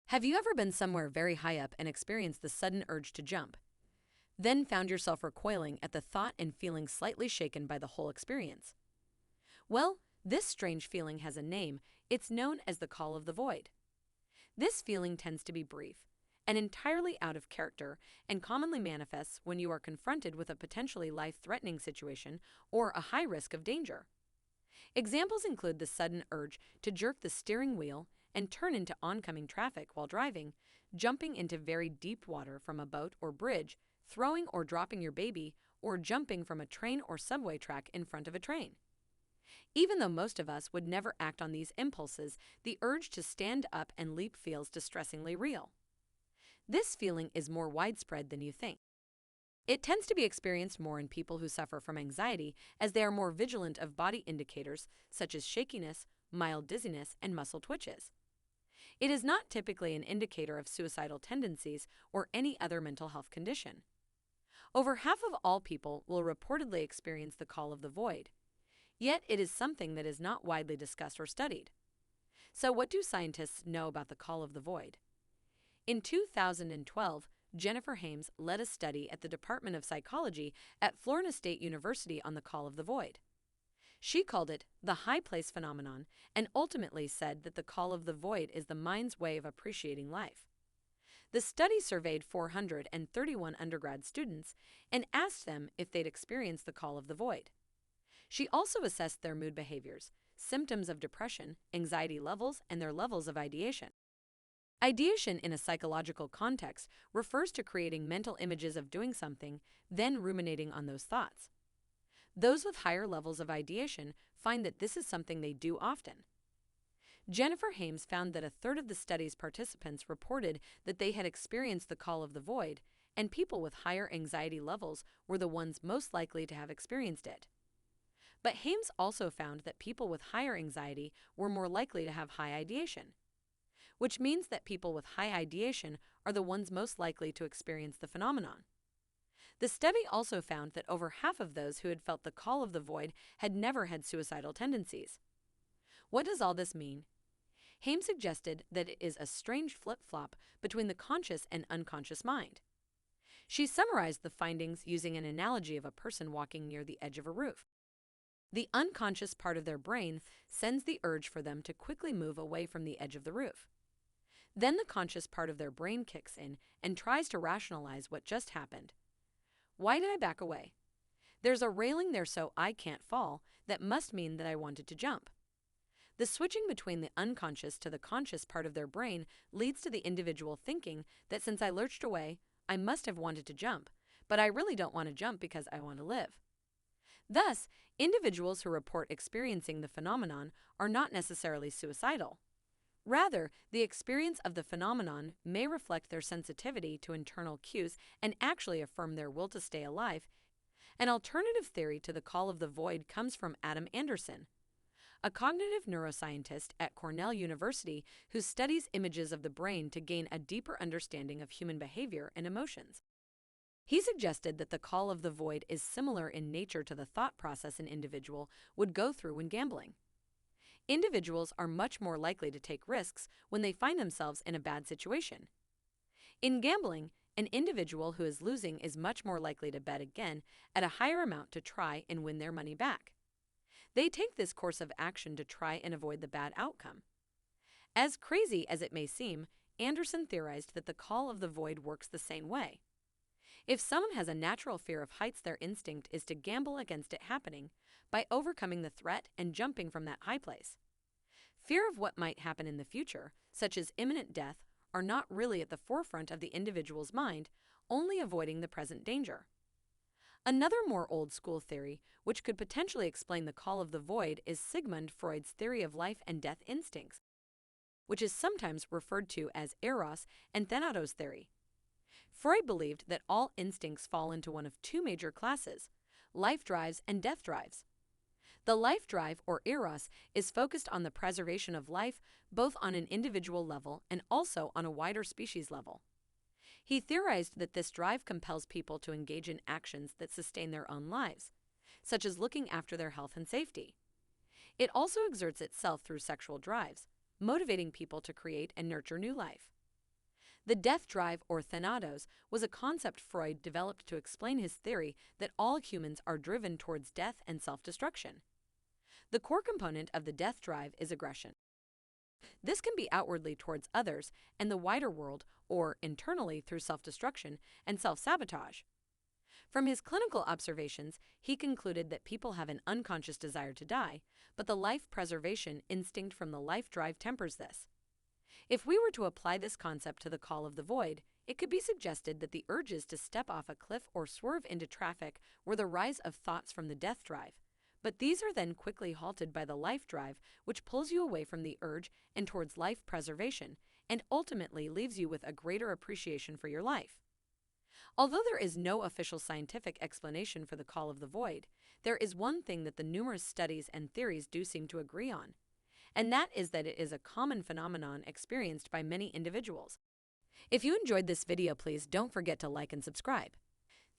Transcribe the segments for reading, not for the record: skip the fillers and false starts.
Have you ever been somewhere very high up and experienced the sudden urge to jump, then found yourself recoiling at the thought and feeling slightly shaken by the whole experience? Well, this strange feeling has a name. It's known as the call of the void. This feeling tends to be brief and entirely out of character and commonly manifests when you are confronted with a potentially life-threatening situation or a high risk of danger. Examples include the sudden urge to jerk the steering wheel and turn into oncoming traffic while driving, jumping into very deep water from a boat or bridge, throwing or dropping your baby, or jumping from a train or subway track in front of a train. Even though most of us would never act on these impulses, the urge to stand up and leap feels distressingly real. This feeling is more widespread than you think. It tends to be experienced more in people who suffer from anxiety, as they are more vigilant of body indicators such as shakiness, mild dizziness, and muscle twitches. It is not typically an indicator of suicidal tendencies or any other mental health condition. Over half of all people will reportedly experience the call of the void, yet it is something that is not widely discussed or studied. So what do scientists know about the call of the void? In 2012, Jennifer Hames led a study at the Department of Psychology at Florida State University on the call of the void. She called it the high place phenomenon and ultimately said that the call of the void is the mind's way of appreciating life. The study surveyed 431 undergrad students and asked them if they'd experienced the call of the void. She also assessed their mood behaviors, symptoms of depression, anxiety levels, and their levels of ideation. Ideation in a psychological context refers to creating mental images of doing something, then ruminating on those thoughts. Those with higher levels of ideation find that this is something they do often. Jennifer Hames found that a third of the study's participants reported that they had experienced the call of the void, and people with higher anxiety levels were the ones most likely to have experienced it. But Hames also found that people with higher anxiety were more likely to have high ideation, which means that people with high ideation are the ones most likely to experience the phenomenon. The study also found that over half of those who had felt the call of the void had never had suicidal tendencies. What does all this mean? Hames suggested that it is a strange flip-flop between the conscious and unconscious mind. She summarized the findings using an analogy of a person walking near the edge of a roof. The unconscious part of their brain sends the urge for them to quickly move away from the edge of the roof. Then the conscious part of their brain kicks in and tries to rationalize what just happened. Why did I back away? There's a railing there so I can't fall. That must mean that I wanted to jump. The switching between the unconscious to the conscious part of their brain leads to the individual thinking that since I lurched away, I must have wanted to jump, but I really don't want to jump because I want to live. Thus, individuals who report experiencing the phenomenon are not necessarily suicidal. Rather, the experience of the phenomenon may reflect their sensitivity to internal cues and actually affirm their will to stay alive. An alternative theory to the call of the void comes from Adam Anderson, a cognitive neuroscientist at Cornell University who studies images of the brain to gain a deeper understanding of human behavior and emotions. He suggested that the call of the void is similar in nature to the thought process an individual would go through when gambling. Individuals are much more likely to take risks when they find themselves in a bad situation. In gambling, an individual who is losing is much more likely to bet again at a higher amount to try and win their money back. They take this course of action to try and avoid the bad outcome. As crazy as it may seem, Anderson theorized that the call of the void works the same way. If someone has a natural fear of heights, their instinct is to gamble against it happening by overcoming the threat and jumping from that high place. Fear of what might happen in the future, such as imminent death, are not really at the forefront of the individual's mind, only avoiding the present danger. Another more old-school theory, which could potentially explain the call of the void, is Sigmund Freud's theory of life and death instincts, which is sometimes referred to as Eros and Thanatos theory. Freud believed that all instincts fall into one of two major classes: life drives and death drives. The life drive, or Eros, is focused on the preservation of life both on an individual level and also on a wider species level. He theorized that this drive compels people to engage in actions that sustain their own lives, such as looking after their health and safety. It also exerts itself through sexual drives, motivating people to create and nurture new life. The death drive, or thanatos, was a concept Freud developed to explain his theory that all humans are driven towards death and self-destruction. The core component of the death drive is aggression. This can be outwardly towards others and the wider world, or internally through self-destruction and self-sabotage. From his clinical observations, he concluded that people have an unconscious desire to die, but the life preservation instinct from the life drive tempers this. If we were to apply this concept to the call of the void, it could be suggested that the urges to step off a cliff or swerve into traffic were the rise of thoughts from the death drive. But these are then quickly halted by the life drive, which pulls you away from the urge and towards life preservation, and ultimately leaves you with a greater appreciation for your life. Although there is no official scientific explanation for the call of the void, there is one thing that the numerous studies and theories do seem to agree on, and that is that it is a common phenomenon experienced by many individuals. If you enjoyed this video, please don't forget to like and subscribe.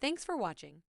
Thanks for watching.